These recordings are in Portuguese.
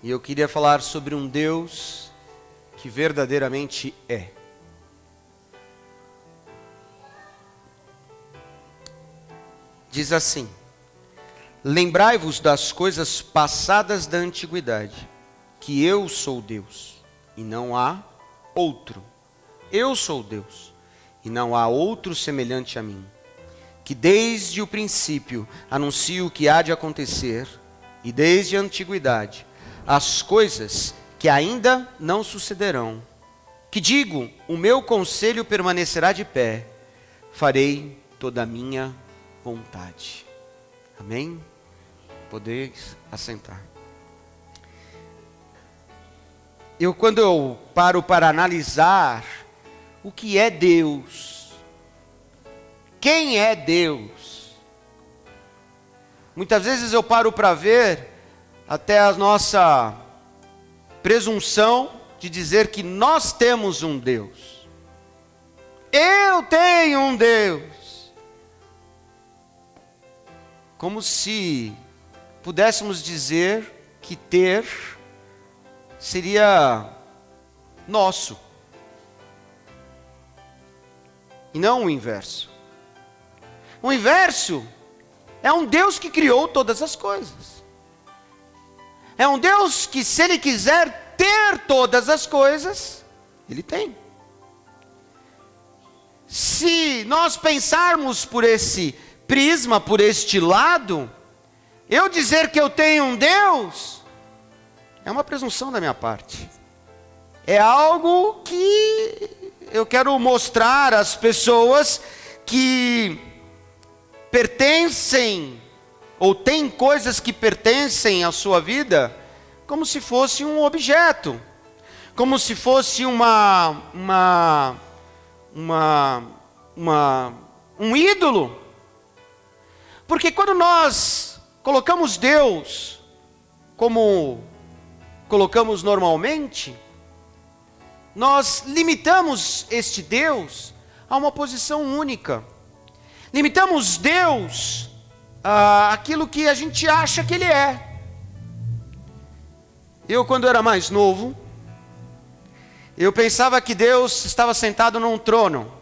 E eu queria falar sobre um Deus que verdadeiramente é. Diz assim: lembrai-vos das coisas passadas da antiguidade, que eu sou Deus, e não há outro. Eu sou Deus, e não há outro semelhante a mim, que desde o princípio anuncio o que há de acontecer, e desde a antiguidade as coisas que ainda não sucederão. Que digo, o meu conselho permanecerá de pé, farei toda a minha vontade. Amém? Podeis assentar. Quando eu paro para analisar o que é Deus, quem é Deus, muitas vezes eu paro para ver até a nossa presunção de dizer que nós temos um Deus. Eu tenho um Deus. Como se pudéssemos dizer que ter seria nosso. E não o inverso. O inverso é um Deus que criou todas as coisas. É um Deus que, se Ele quiser ter todas as coisas, Ele tem. Se nós pensarmos por esse prisma, por este lado, eu dizer que eu tenho um Deus, é uma presunção da minha parte. É algo que eu quero mostrar às pessoas que pertencem, ou tem coisas que pertencem à sua vida, como se fosse um objeto, como se fosse um ídolo. Porque quando nós colocamos Deus como colocamos normalmente, nós limitamos este Deus a uma posição única. Limitamos Deus àquilo que a gente acha que Ele é. Eu, quando era mais novo, eu pensava que Deus estava sentado num trono.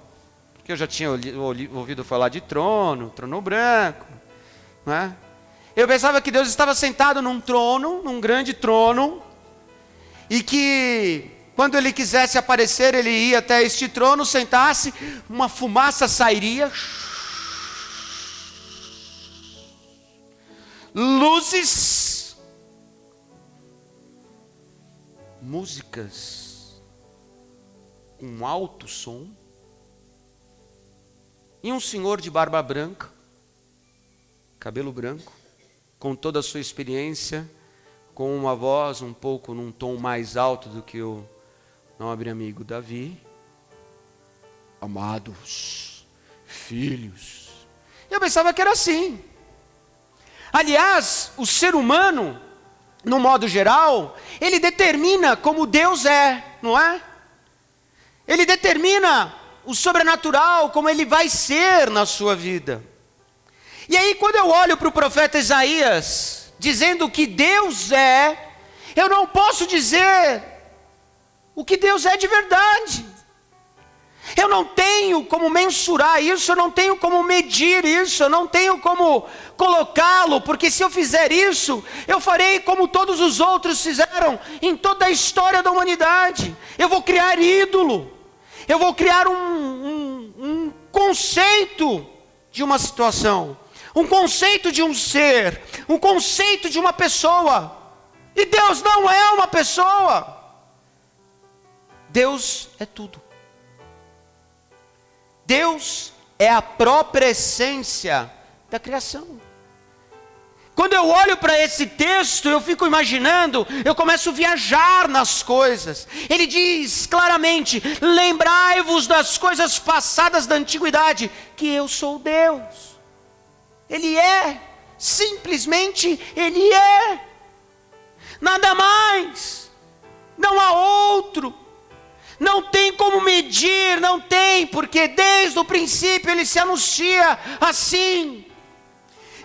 Porque eu já tinha ouvido falar de trono branco, não é? Eu pensava que Deus estava sentado num trono, num grande trono, e que quando Ele quisesse aparecer, Ele ia até este trono, sentasse, uma fumaça sairia, luzes, músicas com alto som, e um senhor de barba branca, cabelo branco, com toda a sua experiência, com uma voz um pouco num tom mais alto do que o nobre amigo Davi. Amados filhos. Eu pensava que era assim. Aliás, o ser humano, no modo geral, ele determina como Deus é, não é? Ele determina o sobrenatural, como ele vai ser na sua vida. E aí, quando eu olho para o profeta Isaías, dizendo que Deus é, eu não posso dizer o que Deus é de verdade. Eu não tenho como mensurar isso, eu não tenho como medir isso, eu não tenho como colocá-lo, porque se eu fizer isso, eu farei como todos os outros fizeram em toda a história da humanidade. Eu vou criar ídolo, eu vou criar um conceito de uma situação, um conceito de um ser, um conceito de uma pessoa. E Deus não é uma pessoa. Deus é tudo. Deus é a própria essência da criação. Quando eu olho para esse texto, eu fico imaginando, eu começo a viajar nas coisas. Ele diz claramente: lembrai-vos das coisas passadas da antiguidade, que eu sou Deus. Ele é, simplesmente Ele é. Nada mais, não há outro. Não tem como medir, não tem, porque desde o princípio Ele se anuncia assim.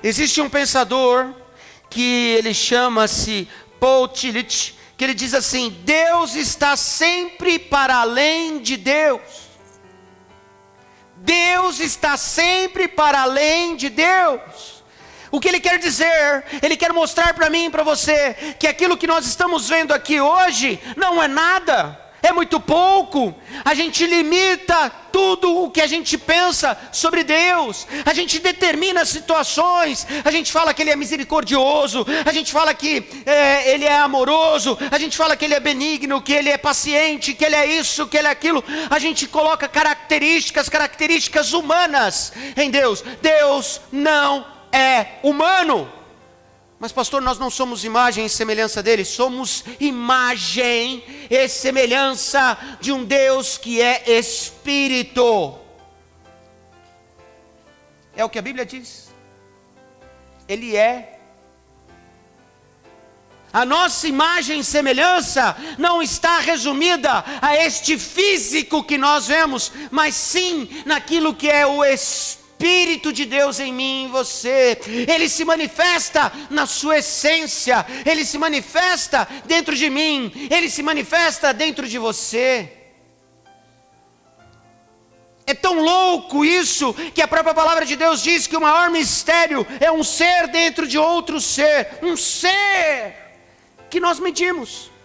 Existe um pensador que ele chama-se Paul Tillich, que ele diz assim: Deus está sempre para além de Deus. Deus está sempre para além de Deus. O que ele quer dizer? Ele quer mostrar para mim e para você que aquilo que nós estamos vendo aqui hoje não é nada, é muito pouco. A gente limita tudo o que a gente pensa sobre Deus. A gente determina situações. A gente fala que Ele é misericordioso. A gente fala que Ele é amoroso. A gente fala que Ele é benigno, que Ele é paciente, que Ele é isso, que Ele é aquilo. A gente coloca características humanas em Deus. Deus não é humano. Mas pastor, nós não somos imagem e semelhança dele, somos imagem e semelhança de um Deus que é Espírito. É o que a Bíblia diz. Ele é. A nossa imagem e semelhança não está resumida a este físico que nós vemos, mas sim naquilo que é o Espírito de Deus em mim e em você. Ele se manifesta na sua essência, Ele se manifesta dentro de mim, Ele se manifesta dentro de você. É tão louco isso, que a própria palavra de Deus diz que o maior mistério é um ser dentro de outro ser, um ser que nós medimos.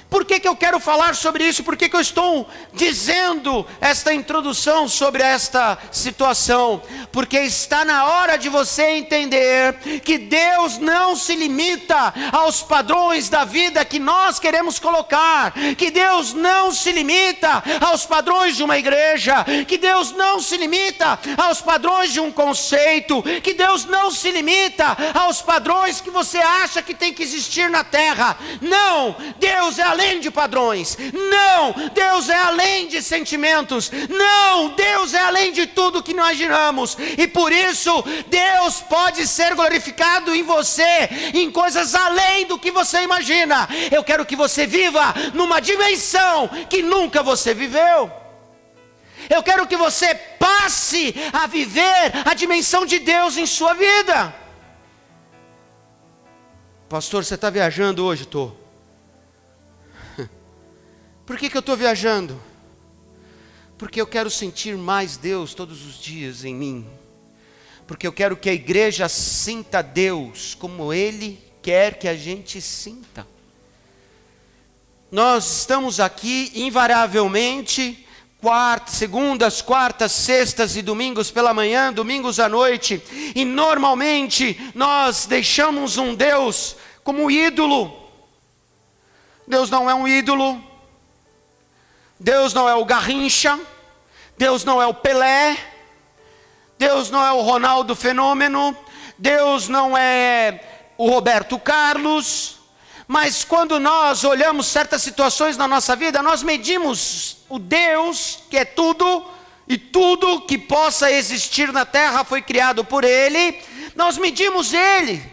Por que eu quero falar sobre isso? Por que eu estou dizendo esta introdução sobre esta situação? Porque está na hora de você entender que Deus não se limita aos padrões da vida que nós queremos colocar, que Deus não se limita aos padrões de uma igreja, que Deus não se limita aos padrões de um conceito, que Deus não se limita aos padrões que você acha que tem que existir na terra. Não, Deus é além de padrões. Não, Deus é além de sentimentos. Não, Deus é além de tudo que nós imaginamos. E por isso, Deus pode ser glorificado em você, em coisas além do que você imagina. Eu quero que você viva numa dimensão que nunca você viveu. Eu quero que você passe a viver a dimensão de Deus em sua vida. Pastor, você está viajando hoje? Estou. Por que eu estou viajando? Porque eu quero sentir mais Deus todos os dias em mim. Porque eu quero que a igreja sinta Deus como Ele quer que a gente sinta. Nós estamos aqui invariavelmente segundas, quartas, sextas e domingos pela manhã, domingos à noite. E normalmente nós deixamos um Deus como ídolo. Deus não é um ídolo. Deus não é o Garrincha, Deus não é o Pelé, Deus não é o Ronaldo Fenômeno, Deus não é o Roberto Carlos. Mas quando nós olhamos certas situações na nossa vida, nós medimos o Deus que é tudo, e tudo que possa existir na terra foi criado por Ele. Nós medimos Ele.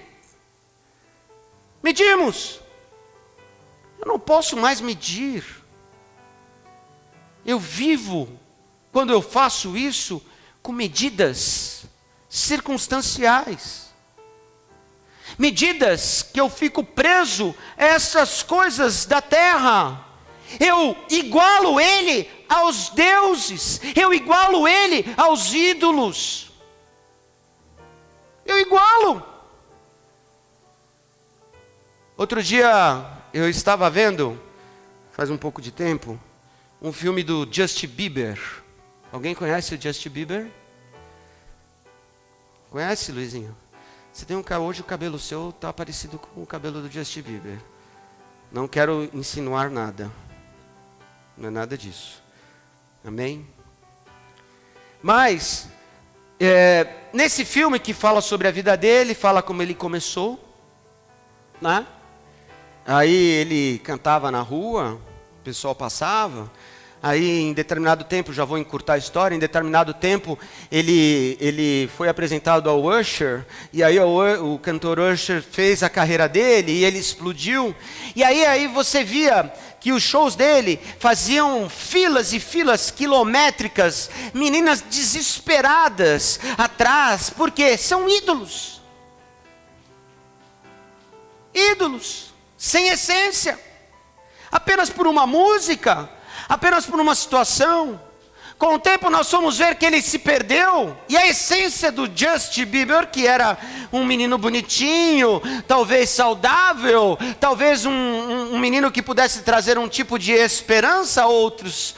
Medimos. Eu não posso mais medir. Eu vivo, quando eu faço isso, com medidas circunstanciais. Medidas que eu fico preso a essas coisas da terra. Eu igualo Ele aos deuses. Eu igualo Ele aos ídolos. Eu igualo. Outro dia eu estava vendo, faz um pouco de tempo, um filme do Justin Bieber. Alguém conhece o Justin Bieber? Conhece, Luizinho? Você tem hoje o cabelo seu está parecido com o cabelo do Justin Bieber. Não quero insinuar nada. Não é nada disso. Amém? Mas, nesse filme que fala sobre a vida dele, fala como ele começou, né? Aí ele cantava na rua, o pessoal passava. Aí em determinado tempo, já vou encurtar a história, em determinado tempo ele foi apresentado ao Usher, e aí o cantor Usher fez a carreira dele, e ele explodiu, e aí você via que os shows dele faziam filas e filas quilométricas, meninas desesperadas atrás, porque são ídolos. Ídolos. sem essência, apenas por uma música, apenas por uma situação. Com o tempo nós fomos ver que ele se perdeu, e a essência do Justin Bieber, que era um menino bonitinho, talvez saudável, talvez um menino que pudesse trazer um tipo de esperança a outros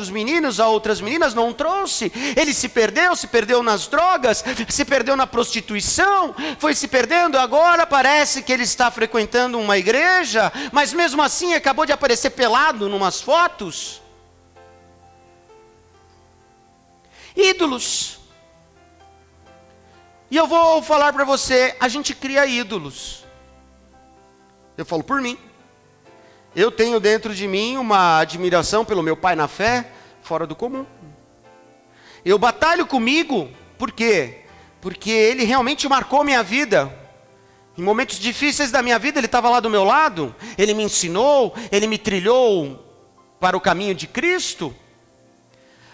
meninos, a outras meninas, não trouxe. Ele se perdeu nas drogas, se perdeu na prostituição, foi se perdendo. Agora parece que ele está frequentando uma igreja, mas mesmo assim acabou de aparecer pelado numas fotos. Ídolos. E eu vou falar para você, a gente cria ídolos. Eu falo por mim. Eu tenho dentro de mim uma admiração pelo meu pai na fé, fora do comum. Eu batalho comigo, por quê? Porque ele realmente marcou minha vida. Em momentos difíceis da minha vida, ele estava lá do meu lado, ele me ensinou, ele me trilhou para o caminho de Cristo.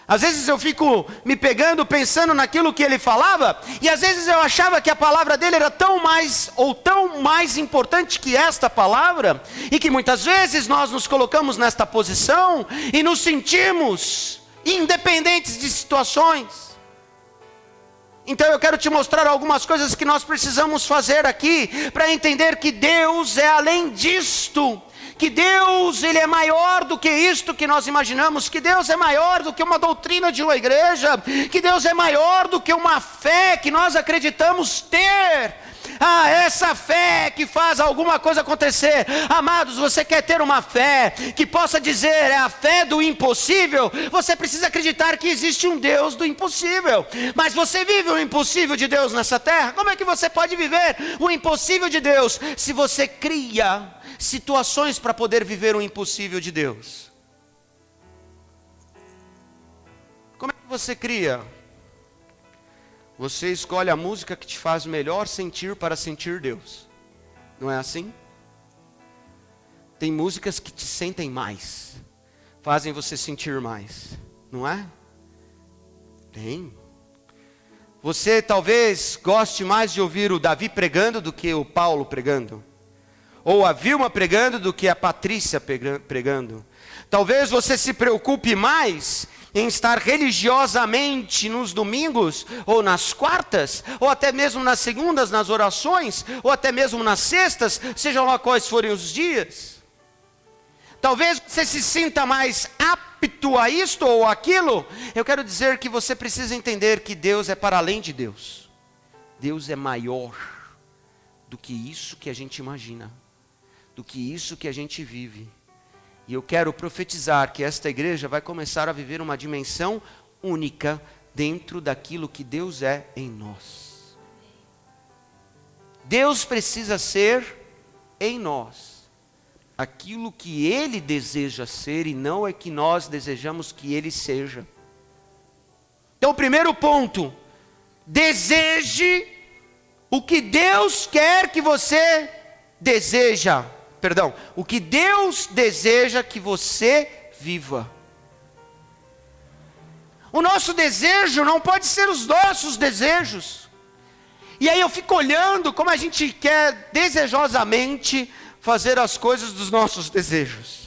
Às vezes eu fico me pegando, pensando naquilo que ele falava, e às vezes eu achava que a palavra dele era tão mais importante que esta palavra, e que muitas vezes nós nos colocamos nesta posição, e nos sentimos independentes de situações. Então eu quero te mostrar algumas coisas que nós precisamos fazer aqui, para entender que Deus é além disto, que Deus, Ele é maior do que isto que nós imaginamos, que Deus é maior do que uma doutrina de uma igreja, que Deus é maior do que uma fé que nós acreditamos ter. Essa fé que faz alguma coisa acontecer. Amados, você quer ter uma fé que possa dizer, é a fé do impossível? Você precisa acreditar que existe um Deus do impossível. Mas você vive o impossível de Deus nessa terra? Como é que você pode viver o impossível de Deus se você cria situações para poder viver o impossível de Deus? Como é que você cria? Você escolhe a música que te faz melhor sentir para sentir Deus. Não é assim? Tem músicas que te sentem mais, fazem você sentir mais, não é? Tem. Você talvez goste mais de ouvir o Davi pregando do que o Paulo pregando, ou a Vilma pregando do que a Patrícia pregando. Talvez você se preocupe mais em estar religiosamente nos domingos, ou nas quartas, ou até mesmo nas segundas, nas orações, ou até mesmo nas sextas, sejam lá quais forem os dias. Talvez você se sinta mais apto a isto ou aquilo. Eu quero dizer que você precisa entender que Deus é para além de Deus. Deus é maior do que isso que a gente imagina, do que isso que a gente vive. E eu quero profetizar que esta igreja vai começar a viver uma dimensão única dentro daquilo que Deus é em nós. Deus precisa ser em nós aquilo que Ele deseja ser, e não é que nós desejamos que Ele seja. Então, o primeiro ponto: deseje o que Deus quer que você deseja. O que Deus deseja que você viva. O nosso desejo não pode ser os nossos desejos. E aí eu fico olhando como a gente quer desejosamente fazer as coisas dos nossos desejos.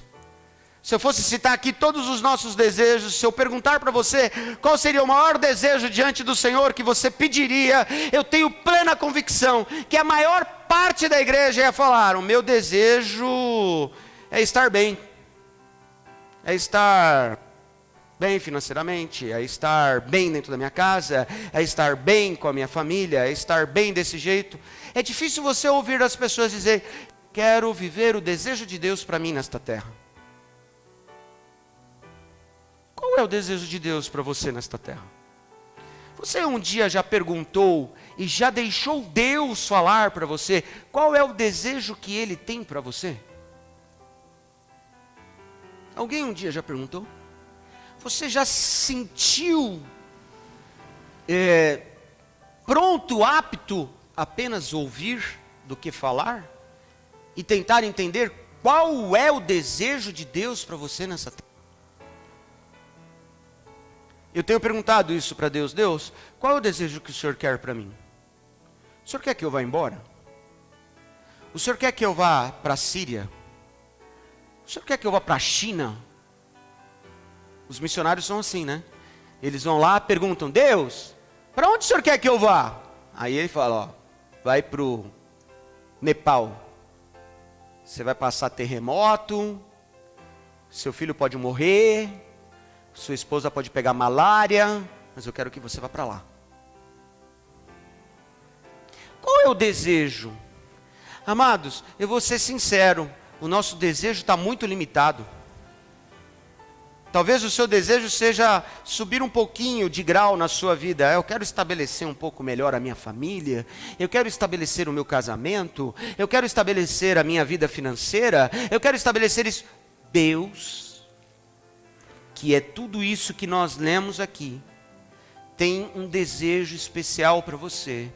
Se eu fosse citar aqui todos os nossos desejos, se eu perguntar para você qual seria o maior desejo diante do Senhor que você pediria, eu tenho plena convicção que a maior parte da igreja ia falar: o meu desejo é estar bem. É estar bem financeiramente, é estar bem dentro da minha casa, é estar bem com a minha família, é estar bem desse jeito. É difícil você ouvir as pessoas dizer: quero viver o desejo de Deus para mim nesta terra. Qual é o desejo de Deus para você nesta terra? Você um dia já perguntou e já deixou Deus falar para você qual é o desejo que Ele tem para você? Alguém um dia já perguntou? Você já se sentiu pronto, apto a apenas ouvir do que falar? E tentar entender qual é o desejo de Deus para você nessa terra? Eu tenho perguntado isso para Deus: Deus, qual é o desejo que o Senhor quer para mim? O Senhor quer que eu vá embora? o senhor quer que eu vá para a Síria? O senhor quer que eu vá para a China? Os missionários são assim, né? Eles vão lá, perguntam, Deus, para onde o senhor quer que eu vá? Aí ele fala, ó, vai para o Nepal. Você vai passar terremoto, seu filho pode morrer, sua esposa pode pegar malária, mas eu quero que você vá para lá. Qual é o desejo? Amados, eu vou ser sincero, o nosso desejo está muito limitado. Talvez o seu desejo seja subir um pouquinho de grau na sua vida. Eu quero estabelecer um pouco melhor a minha família. Eu quero estabelecer o meu casamento. Eu quero estabelecer a minha vida financeira. Eu quero estabelecer isso. Deus, que é tudo isso que nós lemos aqui, tem um desejo especial para você.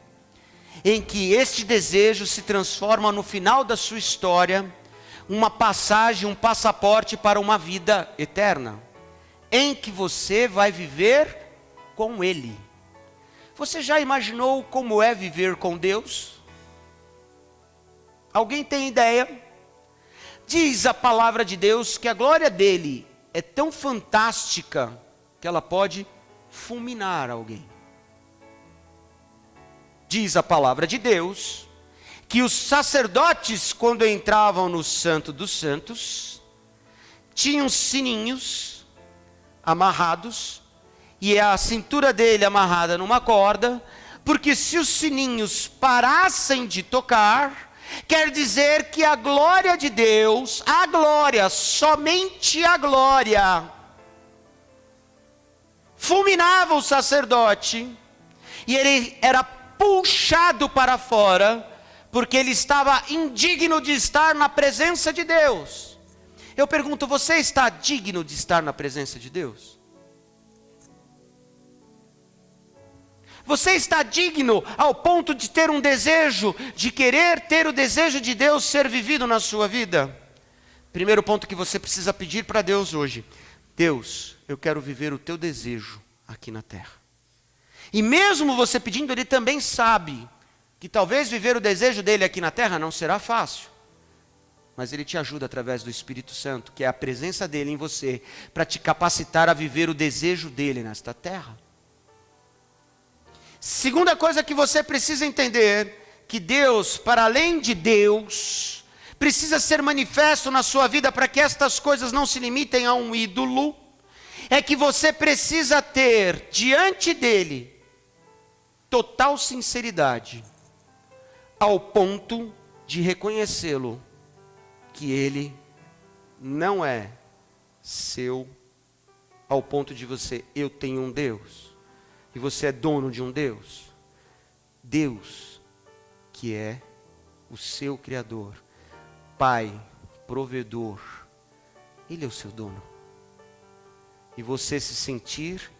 Em que este desejo se transforma no final da sua história uma passagem, um passaporte para uma vida eterna, em que você vai viver com Ele. Você já imaginou como é viver com Deus? Alguém tem ideia? Diz a palavra de Deus que a glória dele é tão fantástica que ela pode fulminar alguém. Diz a palavra de Deus que os sacerdotes, quando entravam no Santo dos Santos, tinham sininhos amarrados, e a cintura dele amarrada numa corda, porque se os sininhos parassem de tocar, quer dizer que a glória de Deus, a glória, somente a glória, fulminava o sacerdote, e ele era puxado para fora, porque ele estava indigno de estar na presença de Deus. Eu pergunto, você está digno de estar na presença de Deus? Você está digno ao ponto de ter um desejo, de querer ter o desejo de Deus ser vivido na sua vida? Primeiro ponto que você precisa pedir para Deus hoje: Deus, eu quero viver o teu desejo aqui na terra. E mesmo você pedindo, Ele também sabe que talvez viver o desejo dele aqui na terra não será fácil, mas Ele te ajuda através do Espírito Santo, que é a presença dele em você, para te capacitar a viver o desejo dele nesta terra. Segunda coisa que você precisa entender, que Deus, para além de Deus, precisa ser manifesto na sua vida para que estas coisas não se limitem a um ídolo, é que você precisa ter diante dele total sinceridade, ao ponto de reconhecê-lo, que ele não é seu, ao ponto de você, eu tenho um Deus, e você é dono de um Deus. Deus, que é o seu Criador, Pai, provedor, Ele é o seu dono. E você se sentir,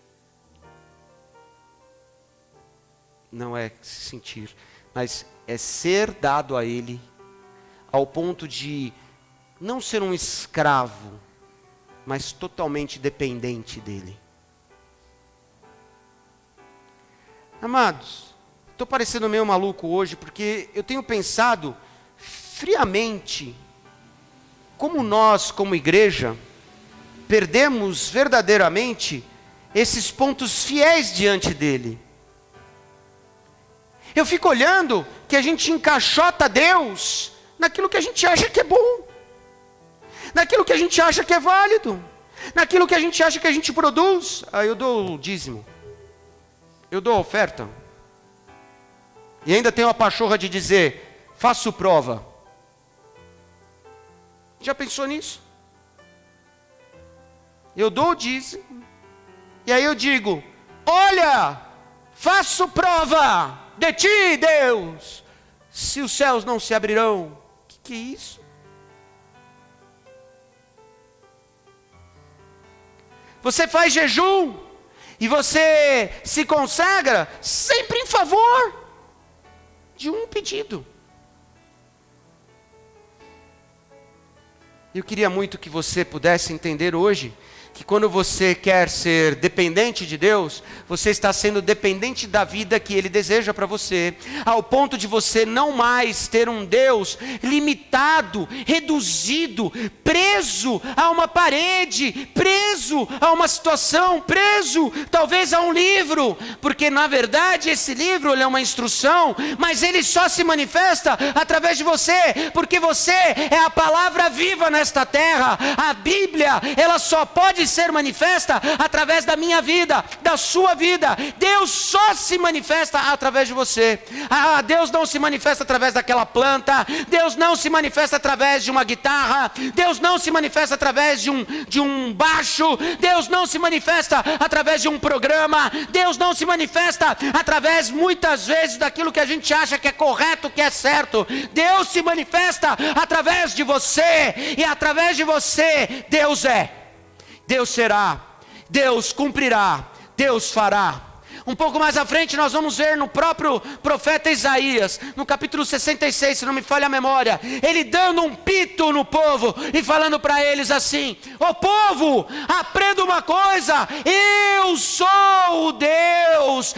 não é se sentir, mas é ser dado a Ele, ao ponto de não ser um escravo, mas totalmente dependente dEle. Amados, estou parecendo meio maluco hoje, porque eu tenho pensado friamente, como nós, como igreja, perdemos verdadeiramente esses pontos fiéis diante dEle. Eu fico olhando que a gente encaixota Deus naquilo que a gente acha que é bom, naquilo que a gente acha que é válido, naquilo que a gente acha que a gente produz. Eu dou o dízimo, eu dou a oferta, e ainda tenho a pachorra de dizer, faço prova. Já pensou nisso? Eu dou o dízimo, e aí eu digo, olha, faço prova de ti, Deus, se os céus não se abrirão. Que é isso? Você faz jejum e você se consagra sempre em favor de um pedido. Eu queria muito que você pudesse entender hoje que quando você quer ser dependente de Deus, você está sendo dependente da vida que Ele deseja para você, ao ponto de você não mais ter um Deus limitado, reduzido, preso a uma parede, preso a uma situação, preso talvez a um livro, porque na verdade esse livro ele é uma instrução, mas ele só se manifesta através de você, porque você é a palavra viva nesta terra. A Bíblia, ela só pode ser manifesta através da minha vida, da sua vida. Deus só se manifesta através de você. Deus não se manifesta através daquela planta, Deus não se manifesta através de uma guitarra, Deus não se manifesta através de um baixo, Deus não se manifesta através de um programa, Deus não se manifesta através muitas vezes daquilo que a gente acha que é correto, que é certo. Deus se manifesta através de você, e através de você Deus é, Deus será, Deus cumprirá, Deus fará. Um pouco mais à frente nós vamos ver no próprio profeta Isaías, no capítulo 66, se não me falha a memória, ele dando um pito no povo e falando para eles assim: ô povo, aprenda uma coisa, eu sou o Deus,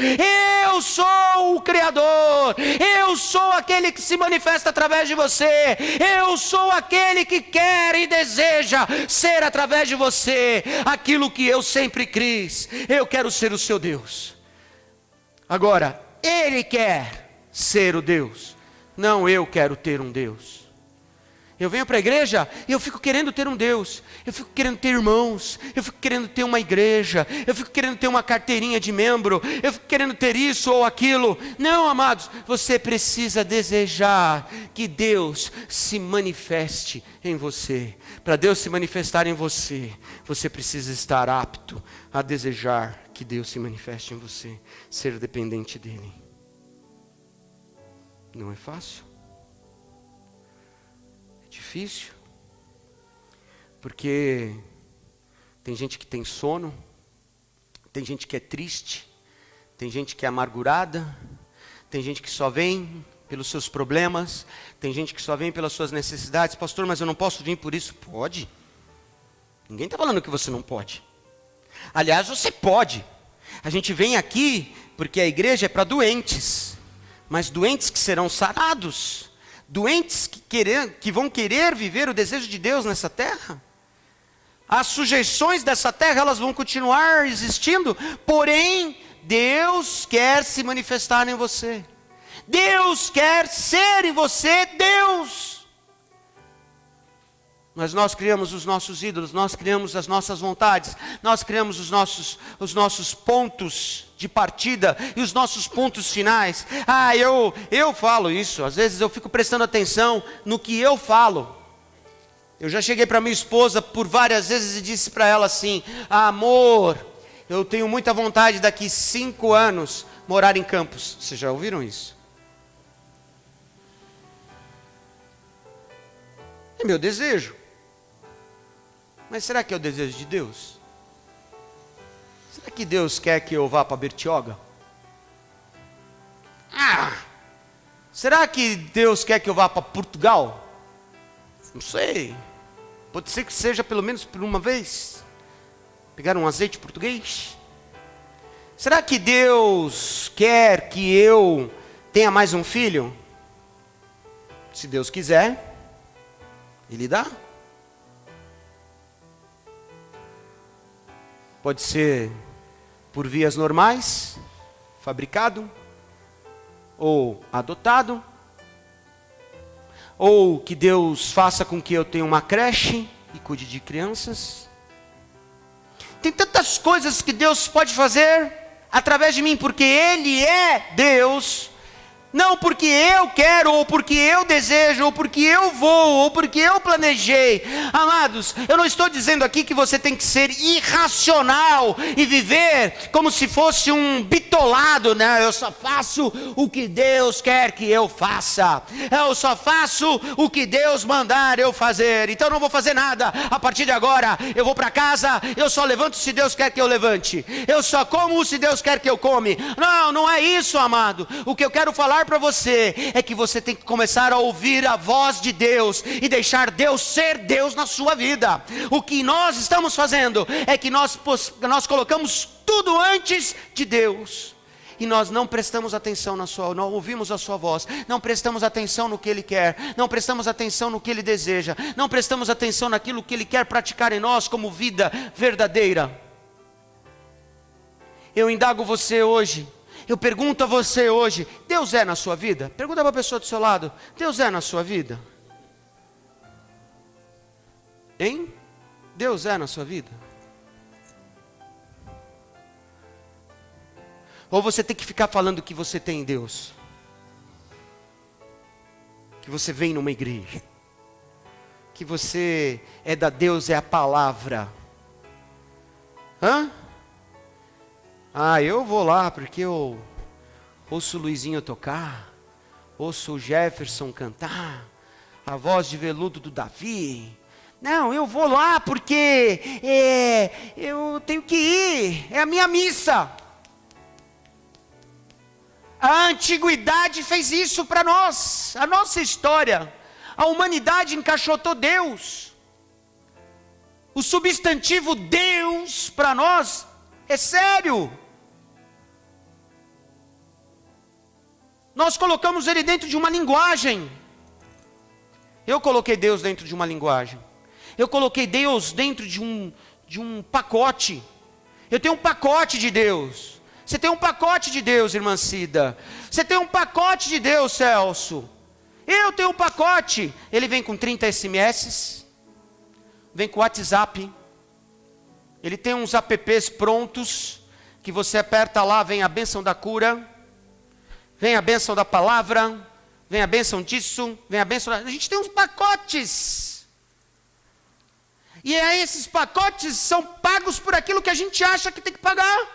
eu sou o Criador, eu sou aquele que se manifesta através de você, eu sou aquele que quer e deseja ser através de você aquilo que eu sempre quis. Eu quero ser o seu Deus. Agora, Ele quer ser o Deus, não eu quero ter um Deus. Eu venho para a igreja e eu fico querendo ter um Deus, eu fico querendo ter irmãos, eu fico querendo ter uma igreja, eu fico querendo ter uma carteirinha de membro, eu fico querendo ter isso ou aquilo. Não, amados, você precisa desejar que Deus se manifeste em você. Para Deus se manifestar em você, você precisa estar apto a desejar que Deus se manifeste em você, ser dependente dEle. Não é fácil. É difícil. Porque tem gente que tem sono, tem gente que é triste, tem gente que é amargurada, tem gente que só vem pelos seus problemas, tem gente que só vem pelas suas necessidades. Pastor, mas eu não posso vir por isso? Pode. Ninguém está falando que você não pode. Aliás, você pode. A gente vem aqui porque a igreja é para doentes, mas doentes que serão sarados, doentes que vão querer viver o desejo de Deus nessa terra. As sujeições dessa terra, elas vão continuar existindo, porém Deus quer se manifestar em você. Deus quer ser em você Deus. Mas nós criamos os nossos ídolos, nós criamos as nossas vontades, nós criamos os nossos pontos de partida e os nossos pontos finais. Eu falo isso, às vezes eu fico prestando atenção no que eu falo. Eu já cheguei para minha esposa por várias vezes e disse para ela assim: amor, eu tenho muita vontade daqui 5 anos morar em Campos. Vocês já ouviram isso? É meu desejo. Mas será que é o desejo de Deus? Será que Deus quer que eu vá para Bertioga? Será que Deus quer que eu vá para Portugal? Não sei. Pode ser que seja pelo menos por uma vez. Pegar um azeite português. Será que Deus quer que eu tenha mais um filho? Se Deus quiser, Ele dá. Pode ser por vias normais, fabricado, ou adotado, ou que Deus faça com que eu tenha uma creche e cuide de crianças. Tem tantas coisas que Deus pode fazer através de mim, porque Ele é Deus. Não porque eu quero, ou porque eu desejo, ou porque eu vou, ou porque eu planejei. Amados, eu não estou dizendo aqui que você tem que ser irracional e viver como se fosse um bitolado, né? Eu só faço o que Deus quer que eu faça. Eu só faço o que Deus mandar eu fazer. Então eu não vou fazer nada. A partir de agora, eu vou para casa, eu só levanto se Deus quer que eu levante. Eu só como se Deus quer que eu come. Não, não é isso, amado. O que eu quero falar para você é que você tem que começar a ouvir a voz de Deus e deixar Deus ser Deus na sua vida. O que nós estamos fazendo é que nós colocamos tudo antes de Deus, e nós não prestamos atenção não ouvimos a sua voz, não prestamos atenção no que Ele quer, não prestamos atenção no que Ele deseja, não prestamos atenção naquilo que Ele quer praticar em nós como vida verdadeira. Eu indago você hoje, eu pergunto a você hoje, Deus é na sua vida? Pergunta para a pessoa do seu lado, Deus é na sua vida? Hein? Deus é na sua vida? Ou você tem que ficar falando que você tem em Deus? Que você vem numa igreja? Que você é da Deus, é a palavra? Hã? Ah, eu vou lá porque eu ouço o Luizinho tocar, ouço o Jefferson cantar, a voz de veludo do Davi. Não, eu vou lá porque eu tenho que ir, é a minha missa. A antiguidade fez isso para nós, a nossa história. A humanidade encaixotou Deus. O substantivo Deus para nós é sério. Nós colocamos ele dentro de uma linguagem. Eu coloquei Deus dentro de uma linguagem. Eu coloquei Deus dentro de um pacote. Eu tenho um pacote de Deus. Você tem um pacote de Deus, irmã Cida. Você tem um pacote de Deus, Celso. Eu tenho um pacote. Ele vem com 30 SMS. Vem com WhatsApp. Ele tem uns apps prontos. Que você aperta lá, vem a bênção da cura. Vem a bênção da palavra. Vem a bênção disso. Vem a bênção da... A gente tem uns pacotes. E aí esses pacotes são pagos por aquilo que a gente acha que tem que pagar.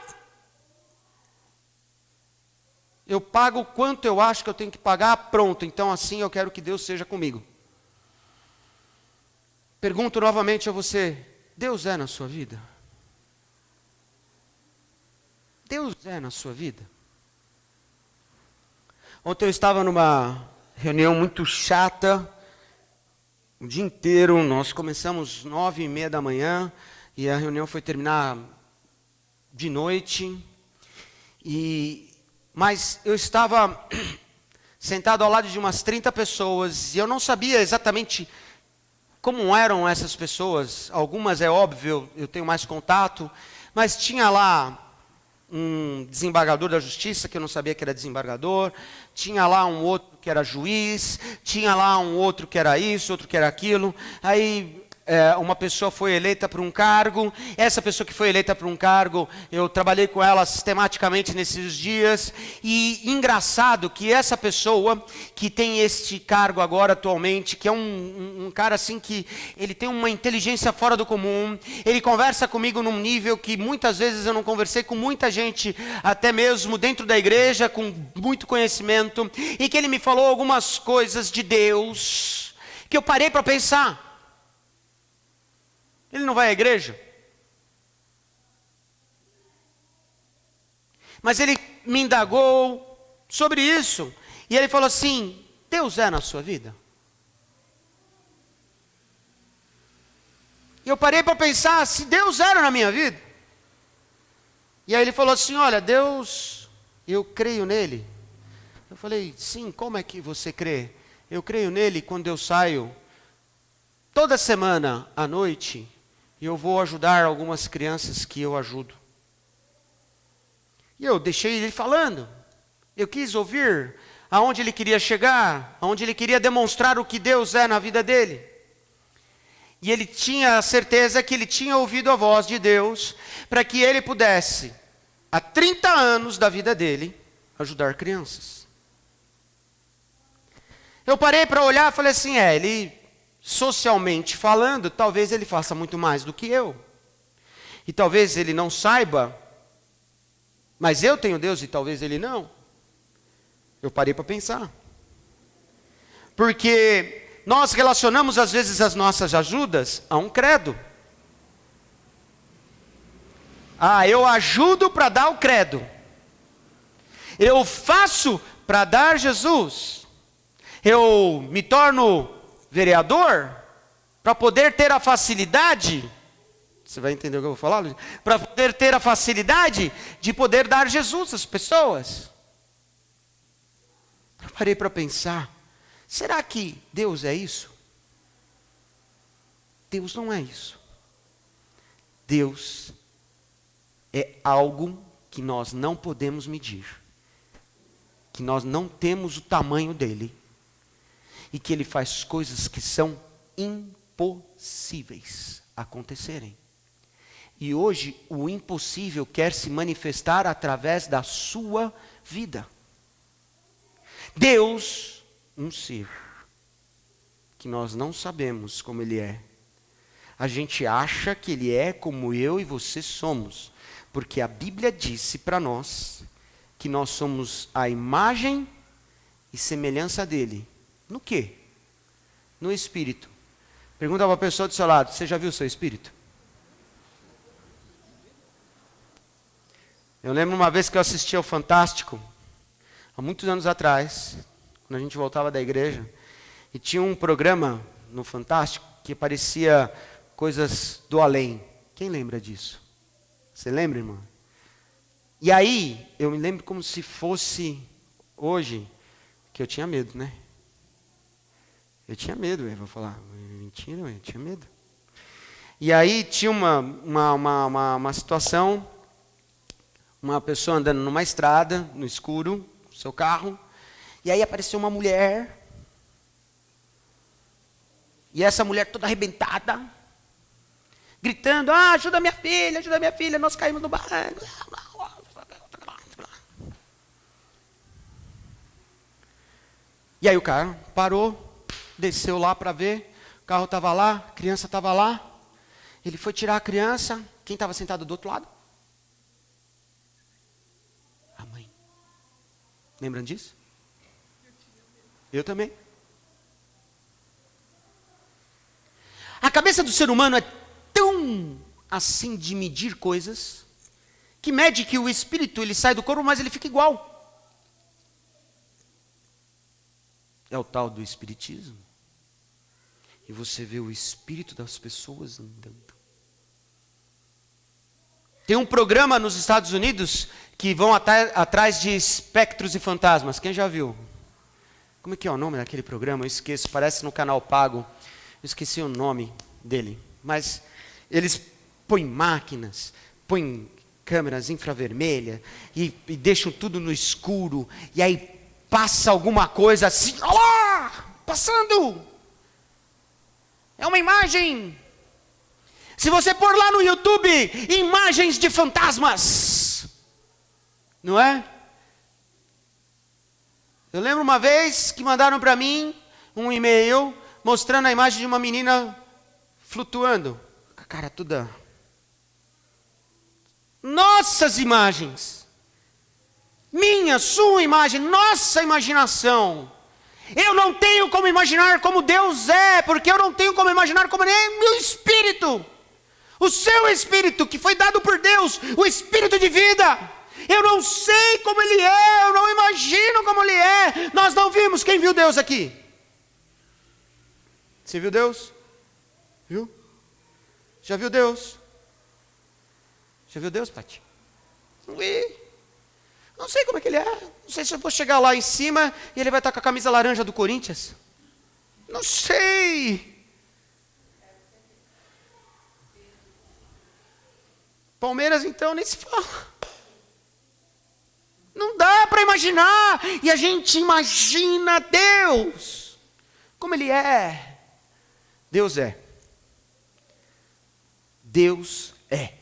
Eu pago quanto eu acho que eu tenho que pagar, pronto, então assim eu quero que Deus seja comigo. Pergunto novamente a você, Deus é na sua vida? Deus é na sua vida? Ontem eu estava numa reunião muito chata, o dia inteiro, nós começamos 9h30 da manhã, e a reunião foi terminar de noite, mas eu estava sentado ao lado de umas 30 pessoas, e eu não sabia exatamente como eram essas pessoas. Algumas, é óbvio, eu tenho mais contato, mas tinha lá um desembargador da justiça, que eu não sabia que era desembargador, tinha lá um outro que era juiz, tinha lá um outro que era isso, outro que era aquilo, aí... uma pessoa foi eleita para um cargo, essa pessoa que foi eleita para um cargo, eu trabalhei com ela sistematicamente nesses dias, e engraçado que essa pessoa que tem este cargo agora atualmente, que é um cara assim que ele tem uma inteligência fora do comum, ele conversa comigo num nível que muitas vezes eu não conversei com muita gente, até mesmo dentro da igreja, com muito conhecimento, e que ele me falou algumas coisas de Deus, que eu parei para pensar. Ele não vai à igreja? Mas ele me indagou sobre isso. E ele falou assim, Deus é na sua vida? E eu parei para pensar, se Deus era na minha vida. E aí ele falou assim, olha, Deus, eu creio nele. Eu falei, sim, como é que você crê? Eu creio nele quando eu saio toda semana à noite, e eu vou ajudar algumas crianças que eu ajudo. E eu deixei ele falando. Eu quis ouvir aonde ele queria chegar, aonde ele queria demonstrar o que Deus é na vida dele. E ele tinha a certeza que ele tinha ouvido a voz de Deus, para que ele pudesse, há 30 anos da vida dele, ajudar crianças. Eu parei para olhar e falei assim, ele... socialmente falando, talvez ele faça muito mais do que eu. E talvez ele não saiba Mas eu tenho Deus e talvez ele não. Eu parei para pensar. Porque nós relacionamos às vezes as nossas ajudas a um credo. Ah, eu ajudo para dar o credo. Eu faço para dar Jesus. Eu me torno vereador para poder ter a facilidade. Você vai entender o que eu vou falar, Luiz? Para poder ter a facilidade de poder dar Jesus às pessoas. Eu parei para pensar. Será que Deus é isso? Deus não é isso. Deus é algo que nós não podemos medir, que nós não temos o tamanho dele, e que ele faz coisas que são impossíveis acontecerem. E hoje o impossível quer se manifestar através da sua vida. Deus, um ser que nós não sabemos como ele é. A gente acha que ele é como eu e você somos, porque a Bíblia disse para nós que nós somos a imagem e semelhança dele. No quê? No espírito. Pergunta para a pessoa do seu lado: você já viu o seu espírito? Eu lembro uma vez que eu assisti ao Fantástico, há muitos anos atrás, quando a gente voltava da igreja, e tinha um programa no Fantástico que parecia coisas do além. Quem lembra disso? Você lembra, irmã? E aí, eu me lembro como se fosse hoje, que eu tinha medo, né? Eu tinha medo, eu vou falar, mentira, eu tinha medo. E aí tinha uma situação, uma pessoa andando numa estrada, no escuro, com seu carro, e aí apareceu uma mulher, e essa mulher toda arrebentada, gritando: ah, ajuda minha filha, nós caímos no barranco. E aí o cara parou, desceu lá para ver, o carro estava lá, a criança estava lá, ele foi tirar a criança, quem estava sentado do outro lado? A mãe. Lembram disso? Eu também. A cabeça do ser humano é tão assim de medir coisas, que mede que o espírito ele sai do corpo, mas ele fica igual. É o tal do espiritismo. E você vê o espírito das pessoas andando. Tem um programa nos Estados Unidos que vão atrás de espectros e fantasmas. Quem já viu? Como é que é o nome daquele programa? Eu esqueço, parece no Canal Pago. Eu esqueci o nome dele. Mas eles põem máquinas, põem câmeras infravermelhas e deixam tudo no escuro. E aí passa alguma coisa assim, olha lá, passando. É uma imagem. Se você pôr lá no YouTube, imagens de fantasmas, não é? Eu lembro uma vez que mandaram para mim um e-mail mostrando a imagem de uma menina flutuando, com a cara toda. Nossas imagens. Minha, sua imagem, nossa imaginação. Eu não tenho como imaginar como Deus é, porque eu não tenho como imaginar como nem meu espírito. O seu espírito que foi dado por Deus, o espírito de vida. Eu não sei como ele é, eu não imagino como ele é. Nós não vimos. Quem viu Deus aqui? Você viu Deus? Viu? Já viu Deus? Já viu Deus, Pati? Não vi. Não sei como é que ele é. Não sei se eu vou chegar lá em cima e ele vai estar com a camisa laranja do Corinthians. Não sei. Palmeiras, então, nem se fala. Não dá para imaginar. E a gente imagina Deus. Como ele é. Deus é. Deus é.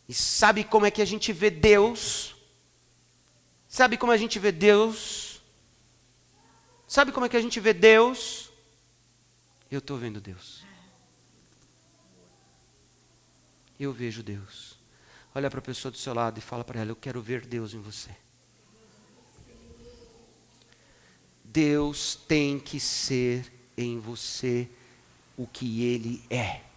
E sabe como é que a gente vê Deus? Sabe como a gente vê Deus? Sabe como é que a gente vê Deus? Eu estou vendo Deus. Eu vejo Deus. Olha para a pessoa do seu lado e fala para ela: eu quero ver Deus em você. Deus tem que ser em você o que Ele é.